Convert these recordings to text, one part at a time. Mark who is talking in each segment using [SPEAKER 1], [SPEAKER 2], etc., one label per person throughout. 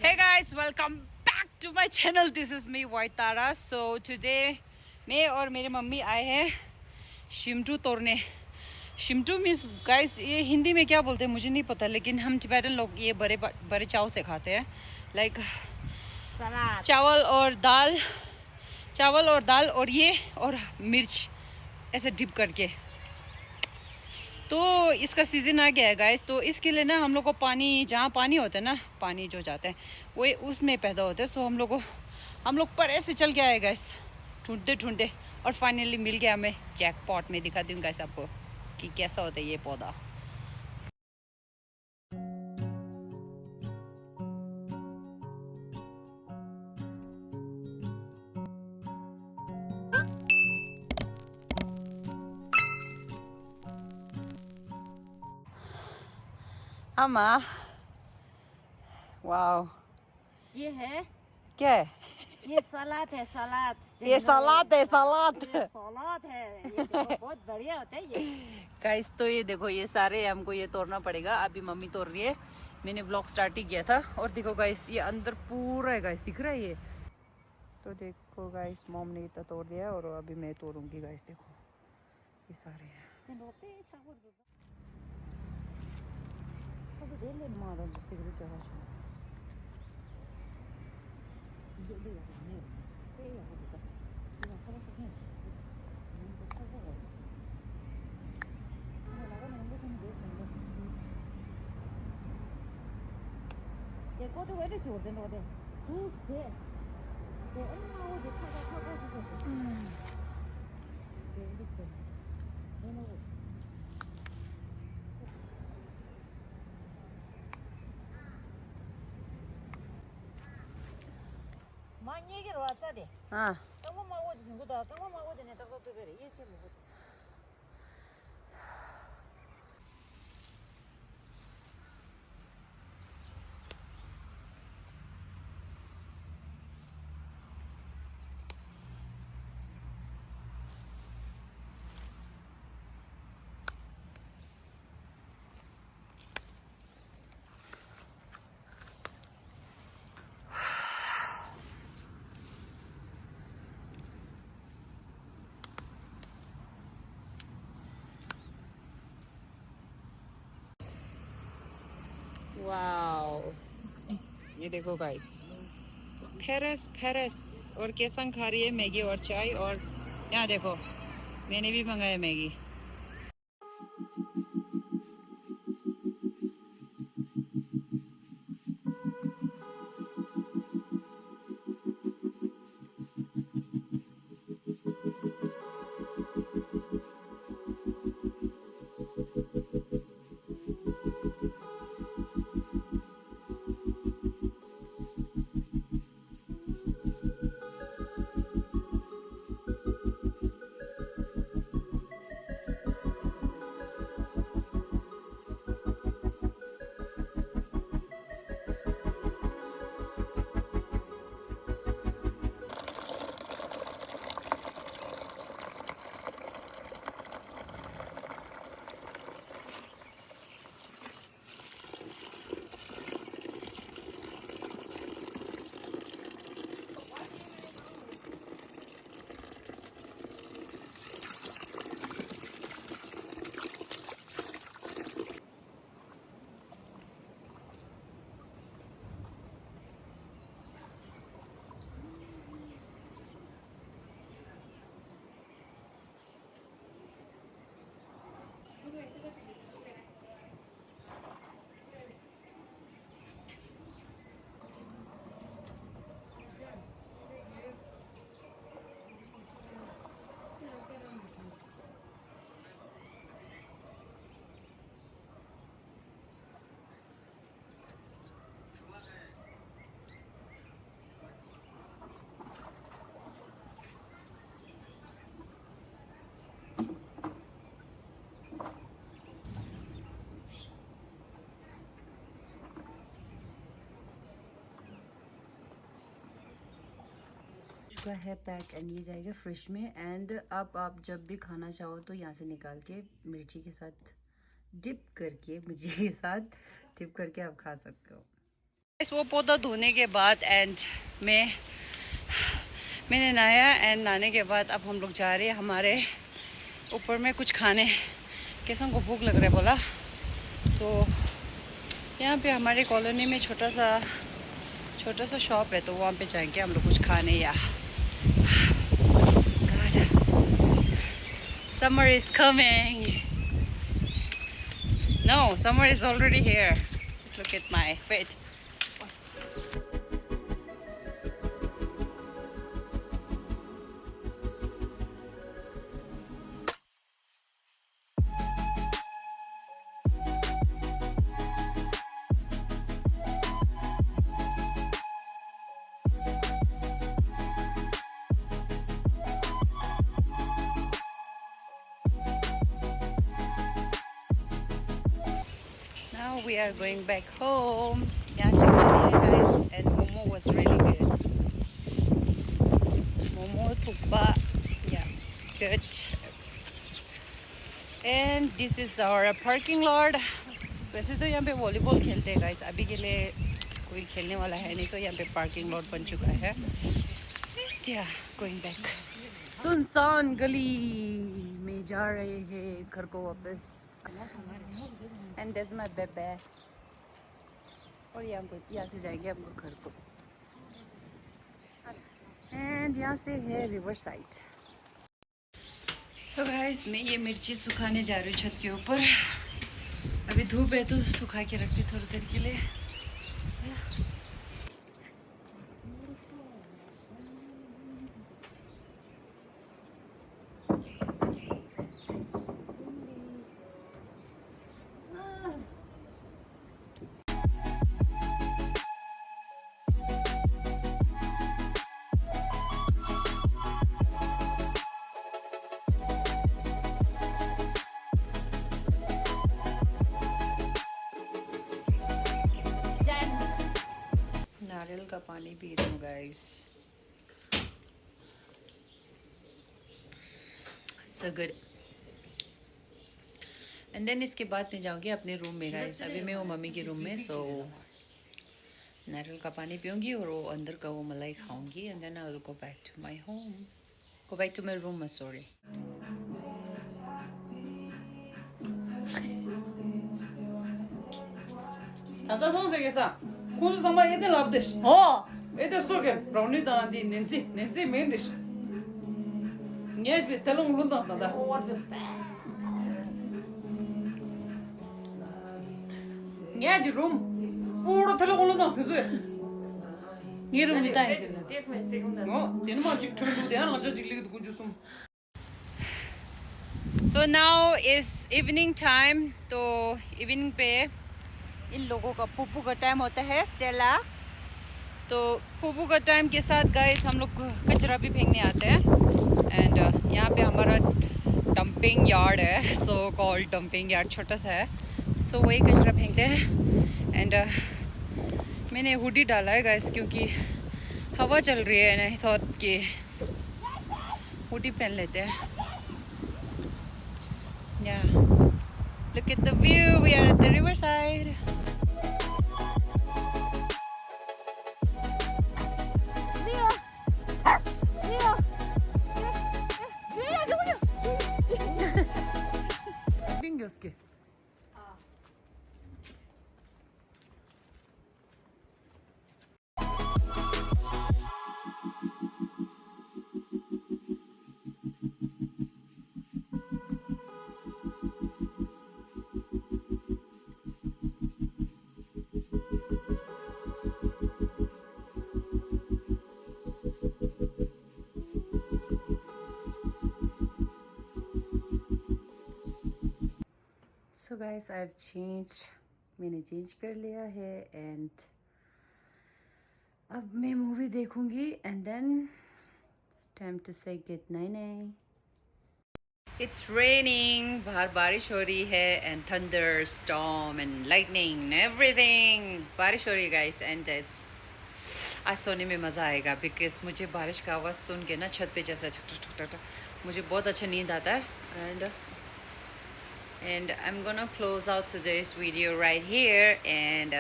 [SPEAKER 1] Hey guys, welcome back to my channel. This is me White Tara. So today मैं और मेरी mummy आए हैं शिमटू तोड़ने. शिमटू मीन्स गाइस ये हिंदी में क्या बोलते हैं मुझे नहीं पता, लेकिन हम टिबेटन लोग ये बड़े बड़े चाव से खाते हैं. लाइक चावल और दाल और ये और मिर्च ऐसे डिप करके. तो इसका सीज़न आ गया है गाइस, तो इसके लिए ना हम लोग को पानी, जहाँ पानी होता है ना, पानी जो जाता है वो उसमें पैदा होता है. सो हम लोग परे से चल के आए गाइस ढूंढते और फाइनली मिल गया हमें जैकपॉट में. दिखा दूँ गाइस आपको कि कैसा होता है ये पौधा. अम्मा वाओ,
[SPEAKER 2] ये है,
[SPEAKER 1] क्या है?
[SPEAKER 2] ये सलाद है. सलाद
[SPEAKER 1] ये सलाद है.
[SPEAKER 2] सलाद है. ये देखो, बहुत बढ़िया होता है ये
[SPEAKER 1] गाइस. तो ये देखो ये सारे हमको ये तोड़ना पड़ेगा. अभी मम्मी तोड़ रही है, मैंने ब्लॉग स्टार्ट ही किया था. और देखो गाइस ये अंदर पूरा है गाइस, दिख रहा है ये. तो देखो गाइस मॉम ने इतना तोड़ दिया और अभी मैं तोड़ूंगी गाइस. देखो ये सारे हैं.
[SPEAKER 2] 얘 꺼주고 이렇게 오는 거대. 쟤 엄마하고 타고 주셨어. 이렇게 해놓고. 만 얘기를 왔자대.
[SPEAKER 1] हाँ
[SPEAKER 2] 똥만 오지 누구다. 똥만 오지 내 똥도 그래. 이렇게 먹어.
[SPEAKER 1] वाओ, ये देखो गाइस फेरस और केसंग खा रही है मैगी और चाय. और यहाँ देखो मैंने भी मंगाया मैगी. चुका है पैक एंड ये जाएगा फ्रिज में. एंड अब आप जब भी खाना चाहो तो यहाँ से निकाल के मिर्ची के साथ डिप करके आप खा सकते हो. इस वो पौधा धोने के बाद एंड मैंने नहाया एंड नहाने के बाद अब हम लोग जा रहे हैं हमारे ऊपर में कुछ खाने। कैसा को भूख लग रहा है बोला, तो यहाँ पे हमारे कॉलोनी में छोटा सा शॉप है, तो वहाँ पे जाएंगे हम लोग कुछ खाने। या summer is coming. No, summer is already here. Just look at my feet. Now we are going back home. Yeah, so guys, and Momo was really good. Momo thukpa, yeah, good. And this is our parking lot. वैसे तो यहाँ पे volleyball खेलते हैं guys, अभी के लिए कोई खेलने वाला है नहीं, तो यहाँ पे पार्किंग लॉट बन चुका है। Yeah, going back. सुनसान गली में जा रहे हैं घर को वापस। And there's my baby. और यहाँ से जाएंगे हम लोग घर को। And यहाँ से है रिवर साइड। So guys, मैं ये मिर्ची सुखाने जा रही हूँ छत के ऊपर। अभी धूप है तो सुखा के रखती थोड़ी देर के लिए। नारियल का पानी पी रही हूँ guys, so good. And then इसके बाद मैं जाऊँगी अपने रूम में गाइस। अभी मैं वो मम्मी के रूम में, सो नारियल का पानी पीऊँगी और वो अंदर का वो मलाई खाऊँगी। And then I will go back to my home, go back to my room, sorry.
[SPEAKER 3] Tata sonse kesa. Kuzu sama yedin labdish. Ede sorge brownie da di Nancy main dish. Yes, biz telung lunda da.
[SPEAKER 2] What is that?
[SPEAKER 3] Yeah, ji room. Puro telung lunda kuzu.
[SPEAKER 2] Ye room बताए देख मैं second
[SPEAKER 3] No, din ma jik chulu de na jik lig kunju sum.
[SPEAKER 1] So now is evening time, तो evening पे इन लोगों का पुप्पू का time होता है, स्टेला। तो पुप्पू का टाइम के साथ गाइस हम लोग कचरा भी फेंकने आते हैं। एंड यहाँ पे हमारा डंपिंग यार्ड है, सो कॉल्ड डंपिंग यार्ड, छोटा सा है। सो वही कचरा फेंकते हैं। एंड मैंने हुडी डाला है गाइस क्योंकि हवा चल रही है, नहीं थॉट कि हुडी पहन लेते हैं। Yeah, look at the view. We are at the riverside.
[SPEAKER 3] Binge उसके.
[SPEAKER 1] So guys, I've changed. मैंने चेंज कर लिया है एंड अब मैं मूवी देखूंगी and then it's time to say good night. It's raining, बाहर बारिश हो रही है and thunder storm and lightning everything. बारिश हो रही है गाइस एंड इट्स आज सोने में मज़ा आएगा बिकॉज मुझे बारिश का आवाज़ सुन के ना छत पे जैसा ठक ठक ठक ठक मुझे बहुत अच्छा नींद आता है। And I'm gonna close out today's video right here and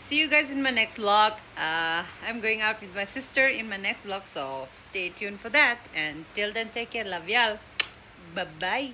[SPEAKER 1] See you guys in my next vlog. I'm going out with my sister in my next vlog, so stay tuned for that. And till then, take care. Love y'all. Bye bye.